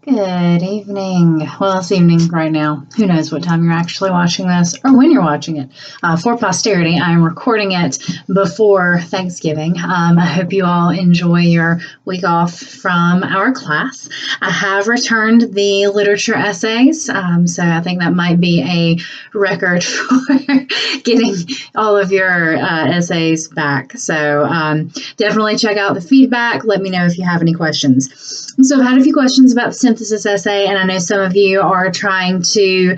Good evening. Well, it's evening right now. Who knows what time you're actually watching this or when you're watching it. For posterity, I'm recording it before Thanksgiving. I hope you all enjoy your week off from our class. I have returned the literature essays, so I think that might be a record for getting all of your essays back. So definitely check out the feedback. Let me know if you have any questions. So I've had a few questions about the synthesis essay, and I know some of you are trying to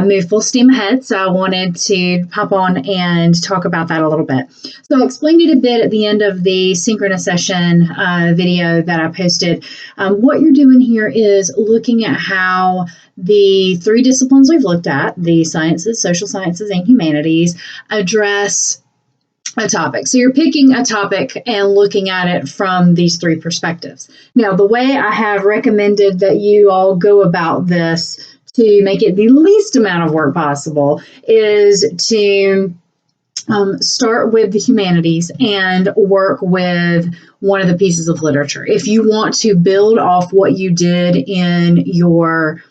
move full steam ahead, so I wanted to pop on and talk about that a little bit. So I explained it a bit at the end of the synchronous session video that I posted. What you're doing here is looking at how the three disciplines we've looked at, the sciences, social sciences, and humanities, address a topic. So you're picking a topic and looking at it from these three perspectives. Now, the way I have recommended that you all go about this to make it the least amount of work possible is to start with the humanities and work with one of the pieces of literature. If you want to build off what you did in your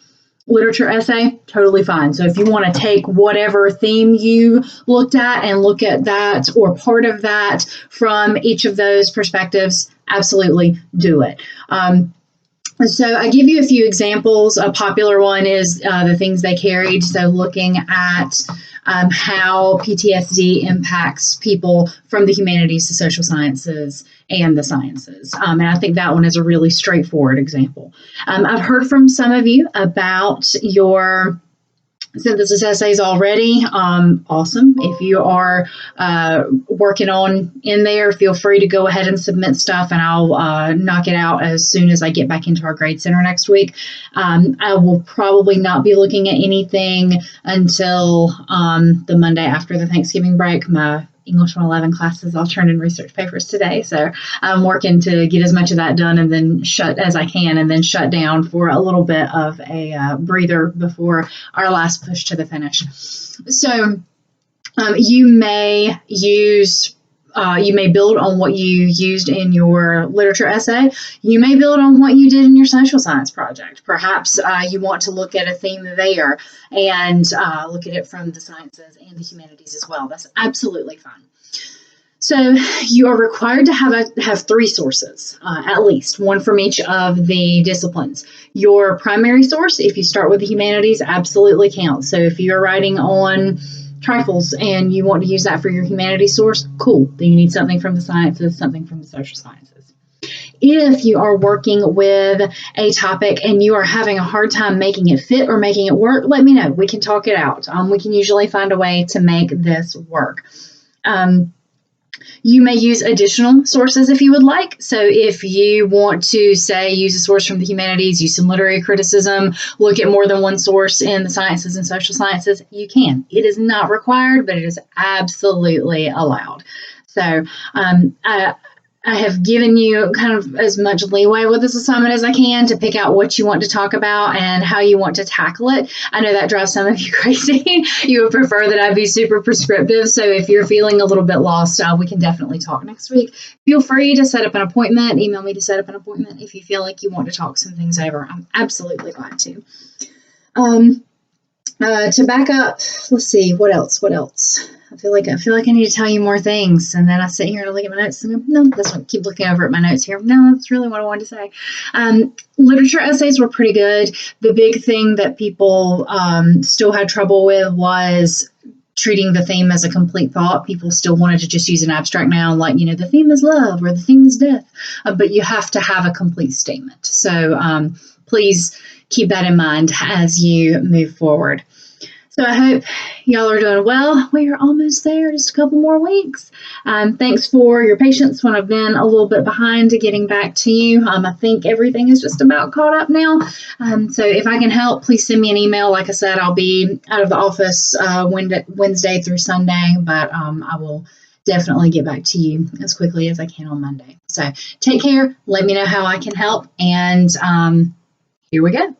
literature essay, totally fine. So if you want to take whatever theme you looked at and look at that or part of that from each of those perspectives, absolutely do it. So I give you a few examples. A popular one is the things they carried. So looking at how PTSD impacts people from the humanities, the social sciences, and the sciences. And I think that one is a really straightforward example. I've heard from some of you about your synthesis essays already. Awesome. If you are working on in there, feel free to go ahead and submit stuff, and I'll knock it out as soon as I get back into our grade center next week. I will probably not be looking at anything until the Monday after the Thanksgiving break. My English 111 classes, I'll turn in research papers today. So I'm working to get as much of that done and then shut as I can and then shut down for a little bit of a breather before our last push to the finish. So you may build on what you used in your literature essay. You may build on what you did in your social science project. Perhaps you want to look at a theme there and look at it from the sciences and the humanities as well. That's absolutely fine. So you are required to have three sources, at least one from each of the disciplines. Your primary source, if you start with the humanities, absolutely counts. So if you're writing on trifles and you want to use that for your humanities source, cool. Then you need something from the sciences, something from the social sciences. If you are working with a topic and you are having a hard time making it fit or making it work, let me know. We can talk it out. We can usually find a way to make this work. You may use additional sources if you would like. So if you want to, say, use a source from the humanities, use some literary criticism, look at more than one source in the sciences and social sciences, you can. It is not required, but it is absolutely allowed. So I have given you kind of as much leeway with this assignment as I can to pick out what you want to talk about and how you want to tackle it. I know that drives some of you crazy. You would prefer that I be super prescriptive. So if you're feeling a little bit lost, we can definitely talk next week. Feel free to set up an appointment. Email me to set up an appointment if you feel like you want to talk some things over. I'm absolutely glad to. To back up, let's see, what else? I feel like I need to tell you more things, and then I sit here and look at my notes and go, no, that's what. Keep looking over at my notes here. No, that's really what I wanted to say. Literature essays were pretty good. The big thing that people still had trouble with was treating the theme as a complete thought. People still wanted to just use an abstract noun like, the theme is love or the theme is death, but you have to have a complete statement. So please keep that in mind as you move forward. So I hope y'all are doing well. We are almost there, just a couple more weeks. Thanks for your patience when I've been a little bit behind getting back to you. I think everything is just about caught up now. So if I can help, please send me an email. Like I said, I'll be out of the office Wednesday through Sunday, but I will definitely get back to you as quickly as I can on Monday. So take care. Let me know how I can help. And here we go.